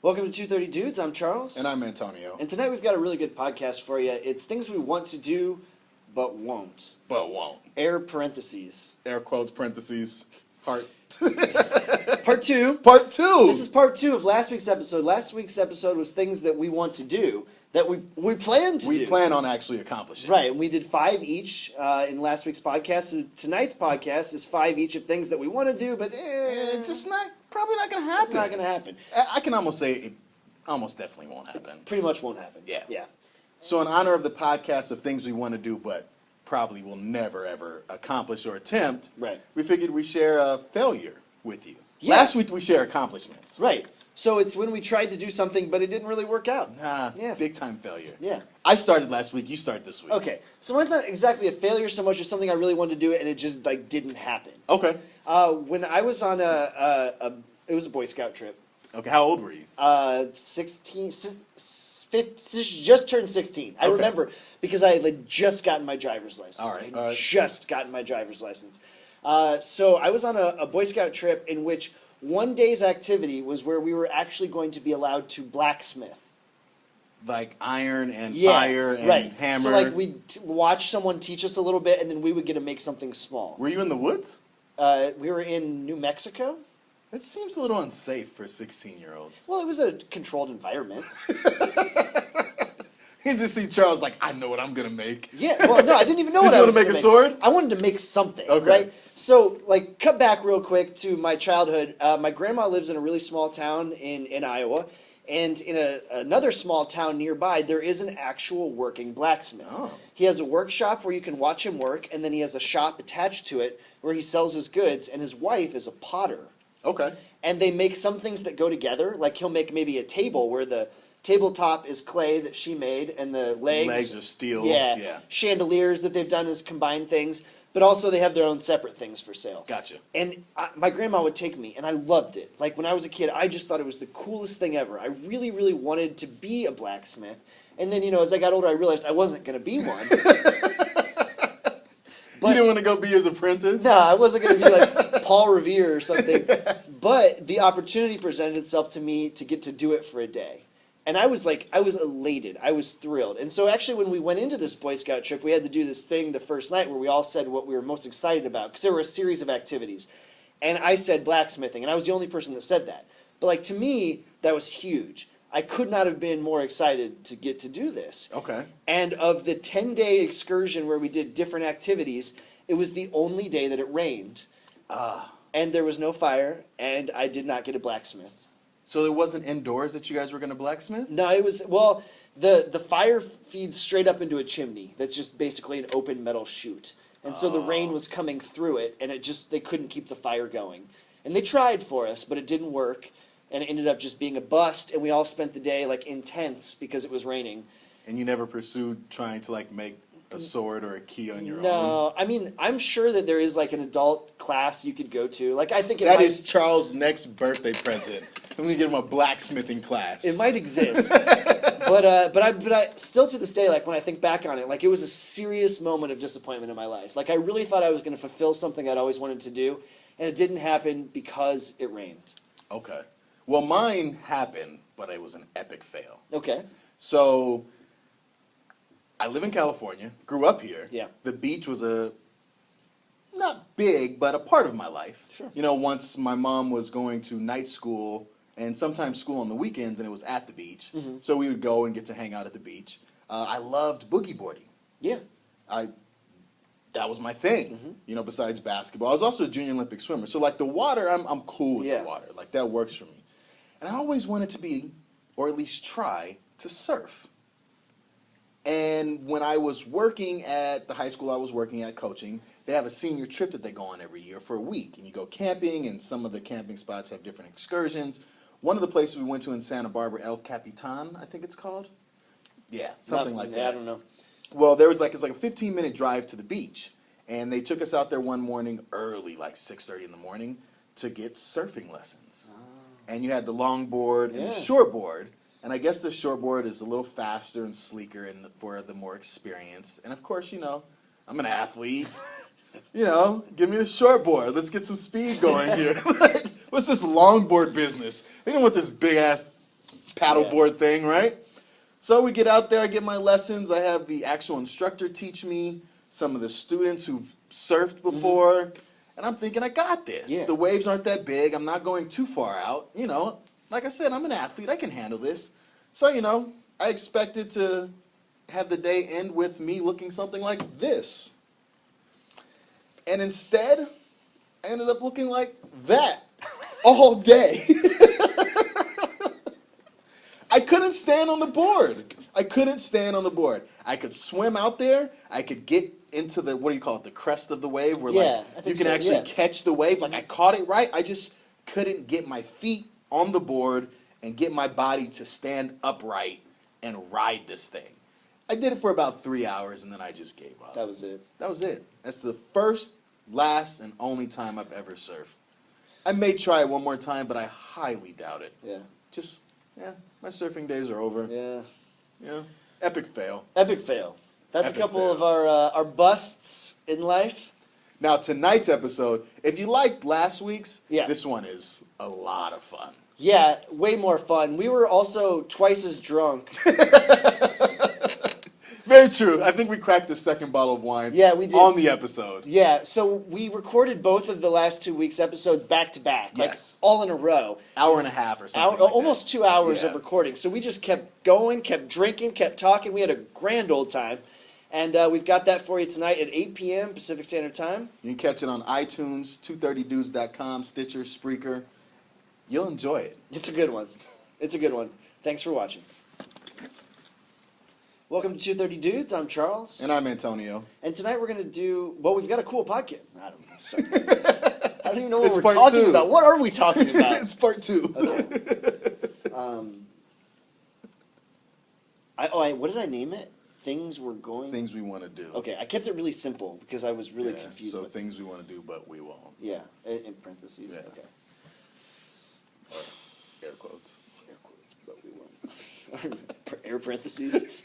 Welcome to 230 Dudes. I'm Charles. And I'm Antonio. And tonight we've got a really good podcast for you. It's things we want to do, but won't. But won't. Air parentheses. Air quotes, parentheses, heart. Part two. Part two! This is part two of last week's episode. Last week's episode was things that we want to do, that we plan to do. We plan on actually accomplishing. Right, and we did 5 each in last week's podcast. So tonight's podcast is 5 each of things that we want to do, but just probably not going to happen. It's not going to happen. I can almost say it almost definitely won't happen. Pretty much won't happen. Yeah. So in honor of the podcast of things we want to do, but probably will never, ever accomplish or attempt, right, we figured we'd share a failure with you. Yeah. Last week we shared accomplishments. Right. So it's when we tried to do something, but it didn't really work out. Big time failure. Yeah. I started last week, you start this week. Okay. So mine's not exactly a failure so much as something I really wanted to do and it just didn't happen. Okay. When I was on it was a Boy Scout trip. Okay, how old were you? 15, just turned 16. I remember because I had just gotten my driver's license. All right. I had just gotten my driver's license. So I was on a Boy Scout trip in which one day's activity was where we were actually going to be allowed to blacksmith. Like iron and fire and hammer. So we'd watch someone teach us a little bit and then we would get to make something small. Were you in the woods? We were in New Mexico. That seems a little unsafe for 16-year-olds. Well, it was a controlled environment. You just see Charles like, I know what I'm going to make. Yeah, well, no, I didn't even know what I was going to make. A sword? I wanted to make something, okay. Right? So, cut back real quick to my childhood. My grandma lives in a really small town in Iowa, and in another small town nearby, there is an actual working blacksmith. Oh. He has a workshop where you can watch him work, and then he has a shop attached to it where he sells his goods, and his wife is a potter. Okay. And they make some things that go together. Like he'll make maybe a table where the tabletop is clay that she made and the legs are steel. Yeah. Chandeliers that they've done as combined things. But also they have their own separate things for sale. Gotcha. And my grandma would take me and I loved it. Like when I was a kid, I just thought it was the coolest thing ever. I really, really wanted to be a blacksmith. And then, as I got older, I realized I wasn't going to be one. You didn't want to go be his apprentice? No, I wasn't going to be like Paul Revere or something. But the opportunity presented itself to me to get to do it for a day. And I was elated. I was thrilled. And so actually when we went into this Boy Scout trip, we had to do this thing the first night where we all said what we were most excited about. Because there were a series of activities. And I said blacksmithing. And I was the only person that said that. But to me, that was huge. I could not have been more excited to get to do this. Okay. And of the 10-day excursion where we did different activities, it was the only day that it rained. And there was no fire, and I did not get a blacksmith. So it wasn't indoors that you guys were going to blacksmith? No, it was, the fire feeds straight up into a chimney that's just basically an open metal chute. And so the rain was coming through it, and they couldn't keep the fire going. And they tried for us, but it didn't work. And it ended up just being a bust, and we all spent the day in tents because it was raining. And you never pursued trying to make a sword or a key on your own? No, I mean, I'm sure that there is an adult class you could go to. I think that is Charles' next birthday present. I'm gonna get him a blacksmithing class. It might exist, but I still to this day, when I think back on it, it was a serious moment of disappointment in my life. I really thought I was going to fulfill something I'd always wanted to do, and it didn't happen because it rained. Okay. Well, mine happened, but it was an epic fail. Okay. So, I live in California, grew up here. Yeah. The beach was not big, but a part of my life. Sure. Once my mom was going to night school and sometimes school on the weekends, and it was at the beach. Mm-hmm. So we would go and get to hang out at the beach. I loved boogie boarding. Yeah. That was my thing, besides basketball. I was also a junior Olympic swimmer. So, the water, I'm cool with the water. That works for me. And I always wanted to be, or at least try, to surf. And when I was working at the high school I was working at coaching, they have a senior trip that they go on every year for a week. And you go camping, and some of the camping spots have different excursions. One of the places we went to in Santa Barbara, El Capitan, I think it's called. Yeah, something like that. I don't know. Well, it's a 15-minute drive to the beach. And they took us out there one morning early, 6:30 in the morning, to get surfing lessons. And you had the longboard and the shortboard. And I guess the shortboard is a little faster and sleeker for the more experienced. And of course, I'm an athlete. Give me the shortboard. Let's get some speed going here. What's this longboard business? They don't want this big ass paddleboard thing, right? So we get out there, I get my lessons. I have the actual instructor teach me, some of the students who've surfed before, and I'm thinking, I got this. Yeah. The waves aren't that big. I'm not going too far out. You know, like I said, I'm an athlete. I can handle this. So, you know, I expected to have the day end with me looking something like this. And instead, I ended up looking like that all day. I couldn't stand on the board. I couldn't stand on the board. I could swim out there. I could get into the, what do you call it, the crest of the wave where Yeah, I like think you can so, actually yeah. catch the wave. Like I caught it right. I just couldn't get my feet on the board and get my body to stand upright and ride this thing. I did it for about 3 hours and then I just gave up. That was it. That was it. That's the first, last, and only time I've ever surfed. I may try it one more time, but I highly doubt it. Yeah. Just, yeah, my surfing days are over. Yeah. Yeah. Epic fail. Epic fail. That's Epic a couple fail. of our busts in life. Now, tonight's episode, if you liked last week's, Yeah. this one is a lot of fun. Yeah, way more fun. We were also twice as drunk. Very true. I think we cracked the second bottle of wine Yeah, we did. on the episode. Yeah, so we recorded both of the last 2 weeks' episodes back to back, like Yes. all in a row. Hour and a half or something like almost that. 2 hours Yeah. of recording. So we just kept going, kept drinking, kept talking. We had a grand old time. And we've got that for you tonight at 8 p.m. Pacific Standard Time. You can catch it on iTunes, 230dudes.com, Stitcher, Spreaker. You'll enjoy it. It's a good one. It's a good one. Thanks for watching. Welcome to 230 Dudes. I'm Charles. And I'm Antonio. And tonight we're going to do, well, we've got a cool podcast. I don't know. Sorry. I don't even know what It's we're part talking 2. about. What are we talking about? It's part 2. Okay. What did I name it? Things we're going... Things we want to do. Okay, I kept it really simple because I was really Yeah, confused. so with things we want to do, but we won't. Yeah, in parentheses. Yeah. Okay. Air quotes. Air quotes, but we won't. Air parentheses.